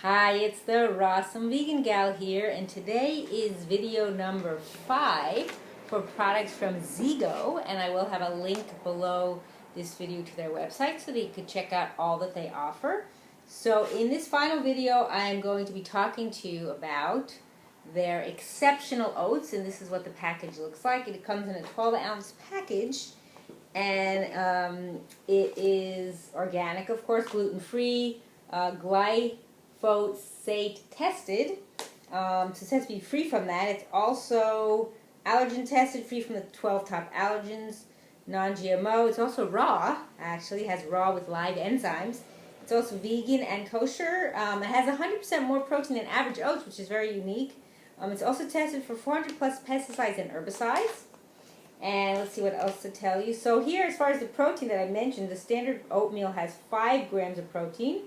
Hi, it's the Rawesome Vegan Gal here, and today is video number 5 for products from Zēgo, and I will have a link below this video to their website so that you could check out all that they offer. So in this final video, I'm going to be talking to you about their exceptional oats, and this is what the package looks like. It comes in a 12-ounce package, and it is organic, of course, gluten-free, glyphosate tested, so it has to be free from that. It's also allergen tested, free from the 12 top allergens, non-GMO. It's also raw, actually. It has raw with live enzymes. It's also vegan and kosher. It has 100% more protein than average oats, which is very unique. It's also tested for 400 plus pesticides and herbicides. And let's see what else to tell you. So here, as far as the protein that I mentioned, the standard oatmeal has 5 grams of protein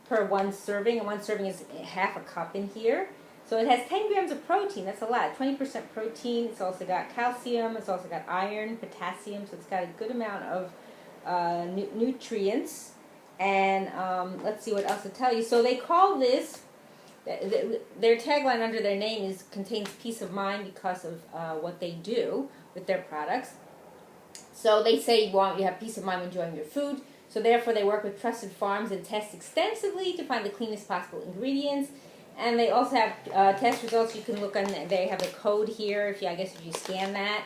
per one serving, and one serving is half a cup in here. So it has 10 grams of protein. That's a lot. 20% protein. It's also got calcium. It's also got iron, potassium. So it's got a good amount of nutrients. And let's see what else to tell you. So they call this, their tagline under their name is contains peace of mind because of what they do with their products. So they say you have peace of mind when enjoying your food. So therefore they work with trusted farms and test extensively to find the cleanest possible ingredients. And they also have test results you can look on. They have a code here if you scan that.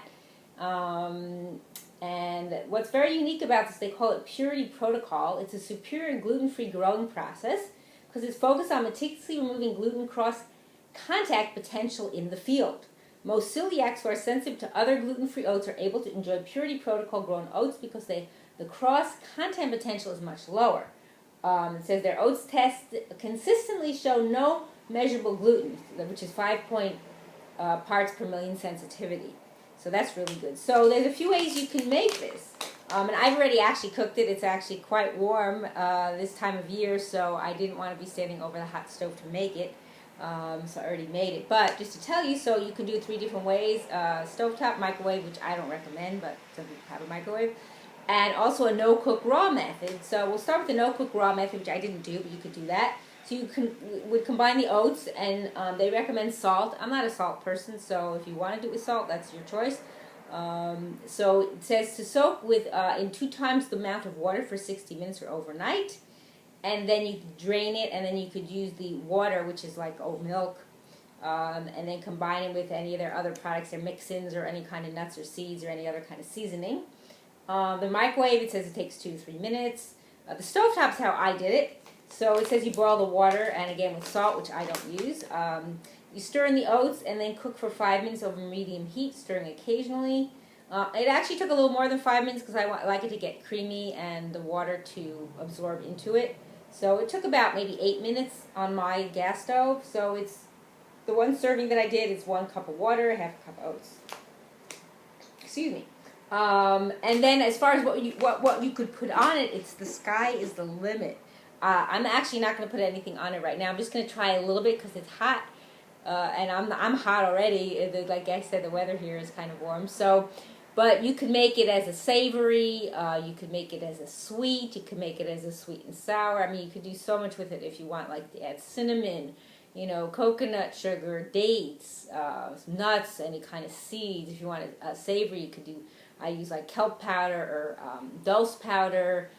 And what's very unique about this, they call it Purity Protocol. It's a superior gluten-free growing process because it's focused on meticulously removing gluten cross-contact potential in the field. Most celiacs who are sensitive to other gluten-free oats are able to enjoy Purity Protocol grown oats because the cross-content potential is much lower. It says their oats test consistently show no measurable gluten, which is 5 parts per million sensitivity. So that's really good. So there's a few ways you can make this. And I've already actually cooked it. It's actually quite warm this time of year, so I didn't want to be standing over the hot stove to make it. So I already made it. But just to tell you, so you can do it 3 different ways. Stovetop, microwave, which I don't recommend, but some people have a microwave. And also a no-cook raw method. So we'll start with the no-cook raw method, which I didn't do, but you could do that. So you would combine the oats, and they recommend salt. I'm not a salt person, so if you want to do it with salt, that's your choice. So it says to soak with in 2 times the amount of water for 60 minutes or overnight. And then you could drain it, and then you could use the water, which is like oat milk, and then combine it with any of their other products, their mix-ins or any kind of nuts or seeds or any other kind of seasoning. The microwave, it says it takes 2 to 3 minutes. The stovetop's how I did it. So it says you boil the water, and again with salt, which I don't use. You stir in the oats and then cook for 5 minutes over medium heat, stirring occasionally. It actually took a little more than 5 minutes because I like it to get creamy and the water to absorb into it. So it took about maybe 8 minutes on my gas stove. So it's the one serving that I did is 1 cup of water, half a cup of oats. Excuse me. And then as far as what you could put on it, it's the sky is the limit. I'm actually not going to put anything on it right now. I'm just going to try a little bit because it's hot, and I'm hot already. Like I said, the weather here is kind of warm. So, but you could make it as a savory. You could make it as a sweet. You could make it as a sweet and sour. I mean, you could do so much with it if you want, like to add cinnamon, coconut sugar, dates, nuts, any kind of seeds. If you want a savory, you could do. I use like kelp powder or dulse powder.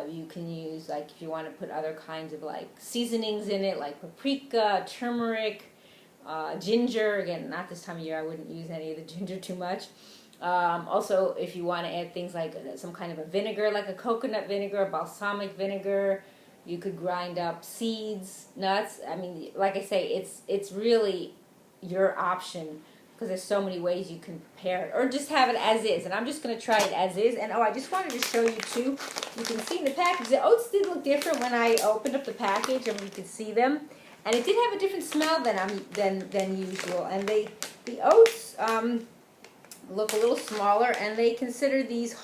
You can use, like, if you want to put other kinds of, like, seasonings in it, like paprika, turmeric, ginger. Again, not this time of year. I wouldn't use any of the ginger too much. Also, if you want to add things like some kind of a vinegar, like a coconut vinegar, balsamic vinegar, you could grind up seeds, nuts. I mean, like I say, it's really your option, because there's so many ways you can prepare it. Or just have it as is. And I'm just going to try it as is. And, I just wanted to show you, too. You can see in the package, the oats did look different when I opened up the package. And you could see them. And it did have a different smell than usual. And the oats look a little smaller. And they consider these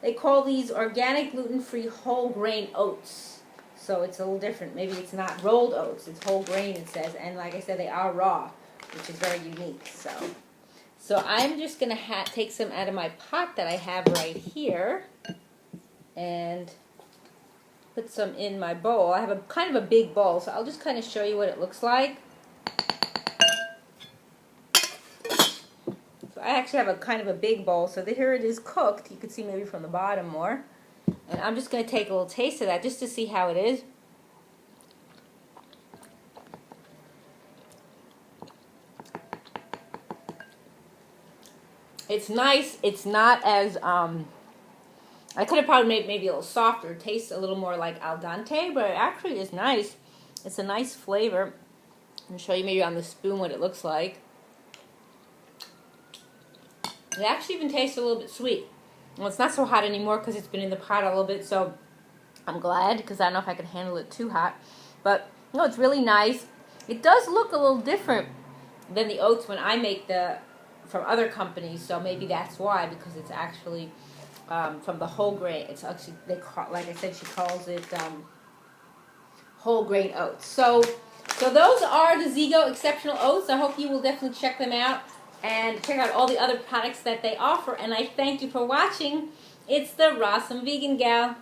they call these organic gluten-free whole grain oats. So it's a little different. Maybe it's not rolled oats. It's whole grain, it says. And like I said, they are raw, which is very unique. So I'm just going to take some out of my pot that I have right here. And put some in my bowl. I have a kind of a big bowl, so I'll just kind of show you what it looks like. So I actually have a kind of a big bowl, so here it is cooked. You can see maybe from the bottom more. And I'm just going to take a little taste of that just to see how it is. It's nice. It's not as, I could have probably made maybe a little softer. It tastes a little more like al dente, but it actually is nice. It's a nice flavor. I'll show you maybe on the spoon what it looks like. It actually even tastes a little bit sweet. Well, it's not so hot anymore because it's been in the pot a little bit, so I'm glad because I don't know if I can handle it too hot. But, no, it's really nice. It does look a little different than the oats when I make from other companies, so maybe that's why, because it's actually from the whole grain. It's actually, like I said, she calls it whole grain oats. So those are the Zēgo Exceptional Oats. I hope you will definitely check them out and check out all the other products that they offer. And I thank you for watching. It's the Rawesome Vegan Gal.